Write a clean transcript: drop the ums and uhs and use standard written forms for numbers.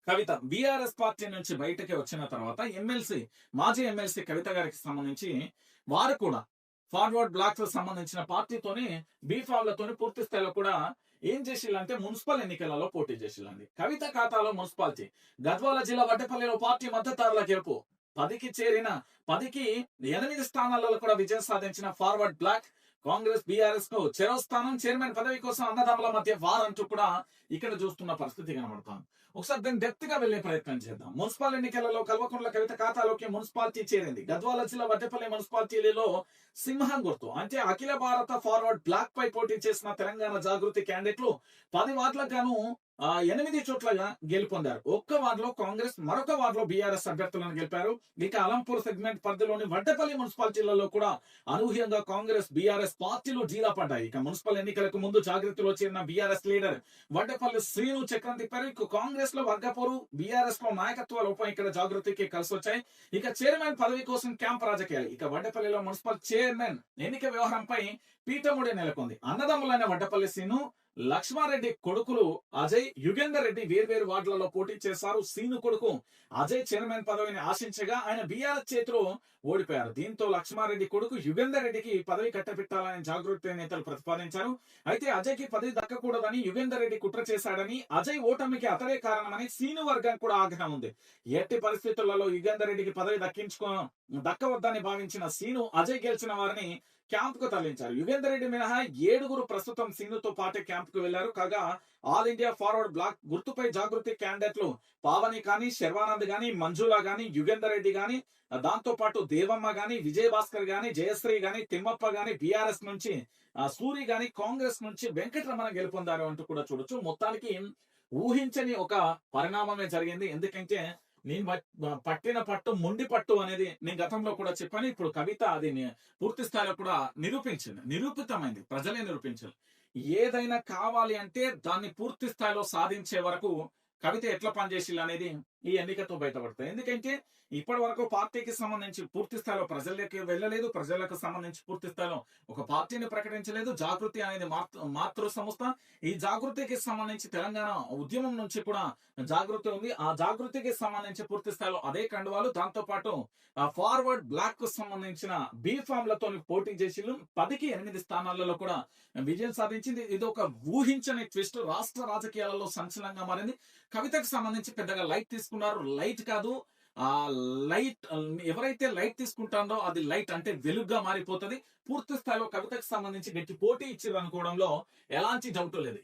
కవిత BRS party నుంచి బయటకి వచ్చిన తర్వాత మాజీ ఎమ్మెల్సీ కవిత గారికి సంబంధించి వారు కూడా ఫార్వర్డ్ బ్లాక్ సంబంధించిన పార్టీతోని బీఫామ్లతోని పూర్తి స్థాయిలో కూడా ఏం చేసిల్లంటే మున్సిపల్ ఎన్నికలలో పోటీ చేసిల్లండి. కవిత ఖాతాలో మున్సిపాలిటీ గద్వాల జిల్లా వడ్డేపల్లిలో పార్టీ మద్దతుదారుల గెలుపు 10కి చేరిన 10కి 8 స్థానాలలో కూడా విజయం సాధించిన ఫార్వర్డ్ బ్లాక్ కాంగ్రెస్ బీఆర్ఎస్ కు చెరో స్థానం చైర్మన్ పదవి కోసం అన్నదమ్ముల మధ్య వారంటూ కూడా ఇక్కడ చూస్తున్న పరిస్థితి కనబడతాం. ఒకసారి దీన్ని డెప్త్ గా వెళ్లే ప్రయత్నం చేద్దాం. మున్సిపల్ ఎన్నికలలో కల్వకుంట్ల కవిత ఖాతాలోకి మున్సిపాలిటీ చేరింది. గద్వాల జిల్లా వడ్డేపల్లి మున్సిపాలిటీలో సింహం గుర్తు అంటే అఖిల భారత ఫార్వర్డ్ బ్లాక్ పై పోటీ చేసిన తెలంగాణ జాగృతి క్యాండిడేట్లు 10 వార్డులకు గాను 8 చోట్ల గెలుపొందారు. ఒక్క వార్డులో కాంగ్రెస్, మరొక వార్డులో బీఆర్ఎస్ అభ్యర్థులను గెలిపారు. ఇక అలంపూర్ సెగ్మెంట్ పరిధిలోని వడ్డేపల్లి మున్సిపాలిటీలలో కూడా అనూహ్యంగా కాంగ్రెస్, బీఆర్ఎస్ పార్టీలు ఢీలా పడ్డాయి. ఇక మున్సిపల్ ఎన్నికలకు ముందు జాగృతిలో చేరిన బీఆర్ఎస్ లీడర్ వడ్డేపల్లి శ్రీను చక్రం తిప్పారు. ఇక కాంగ్రెస్ లో వర్గపోరు, బీఆర్ఎస్ లో నాయకత్వ లోపం ఇక్కడ జాగృతికి కలిసి వచ్చాయి. ఇక చైర్మన్ పదవి కోసం క్యాంప్ రాజకీయాలు. ఇక వడ్డేపల్లిలో మున్సిపల్ చైర్మన్ ఎన్నిక వ్యవహారంపై పీఠముడి నెలకొంది. అన్నదమ్ములైన వడ్డేపల్లి శ్రీను, లక్ష్మారెడ్డి కొడుకులు అజయ్, యుగేందర్ రెడ్డి వేర్వేరు వార్డులలో పోటీ చేశారు. సీను కొడుకు అజయ్ చైర్మన్ పదవిని ఆశించగా ఆయన బీఆర్ఎస్ చేతిలో ఓడిపోయారు. దీంతో లక్ష్మారెడ్డి కొడుకు యుగేందర్ రెడ్డికి పదవి కట్టబెట్టాలని జాగృతి నేతలు ప్రతిపాదించారు. అయితే అజయ్ కి పదవి దక్కకూడదని యుగేందర్ రెడ్డి కుట్ర చేశాడని, అజయ్ ఓటమికి అతడే కారణమని సీను వర్గం కూడా ఆగ్రహం ఉంది. ఎట్టి పరిస్థితులలో యుగేందర్ రెడ్డికి పదవి దక్కవద్దని భావించిన సీను అజయ్ గెలిచిన వారిని క్యాంప్ కు తరలించారు. యుగేందర్ రెడ్డి మినహా 7 ప్రస్తుతం సీనుతో పాటే క్యాంప్ కు వెళ్లారు. కాగా ఆల్ ఇండియా ఫార్వర్డ్ బ్లాక్ గుర్తుపై జాగృతి క్యాండిడేట్లు పావని గాని, శర్వానంద్ గాని, మంజులా గాని, యుగేందర్ రెడ్డి గాని, దాంతో పాటు దేవమ్మ గాని, విజయ్ భాస్కర్ గాని, జయశ్రీ గాని, తిమ్మప్ప గాని, బీఆర్ఎస్ నుంచి సూరి గాని, కాంగ్రెస్ నుంచి వెంకటరమణ గెలుపొందారు అంటూ కూడా చూడొచ్చు. మొత్తానికి ఊహించని ఒక పరిణామమే జరిగింది. ఎందుకంటే నేను పట్టిన పట్టు మొండి పట్టు అనేది నేను గతంలో కూడా చెప్పాను. ఇప్పుడు కవిత అది పూర్తి స్థాయిలో కూడా నిరూపితమైంది. ప్రజలే నిరూపించారు. ఏదైనా కావాలి అంటే దాన్ని పూర్తి స్థాయిలో సాధించే వరకు కవిత ఎట్లా పనిచేసిల్లు అనేది ఈ ఎన్నికతో బయటపడతాయి. ఎందుకంటే ఇప్పటి వరకు పార్టీకి సంబంధించి పూర్తి స్థాయిలో ప్రజలకి వెళ్ళలేదు, ప్రజలకు సంబంధించి పూర్తి స్థాయిలో ఒక పార్టీని ప్రకటించలేదు. జాగృతి అనేది మాతృ సంస్థ. ఈ జాగృతికి సంబంధించి తెలంగాణ ఉద్యమం నుంచి కూడా జాగృతి ఉంది. ఆ జాగృతికి సంబంధించి పూర్తి స్థాయిలో అదే కండువాలు, దాంతో పాటు ఫార్వర్డ్ బ్లాక్ కు సంబంధించిన బీఫామ్లతో పోటీ చేసి 10కి 8 స్థానాలలో కూడా విజయం సాధించింది. ఇది ఒక ఊహించని ట్విస్ట్. రాష్ట్ర రాజకీయాలలో సంచలనంగా మారింది. కవితకు సంబంధించి పెద్దగా లైట్ తీసుకున్నారు. లైట్ కాదు, ఆ లైట్ ఎవరైతే లైట్ తీసుకుంటారో అది లైట్ అంటే వెలుగుగా మారిపోతుంది. పూర్తి స్థాయిలో కవితకు సంబంధించి గట్టి పోటీ ఇచ్చారు అనుకోవడంలో ఎలాంటి డౌట్ లేదు.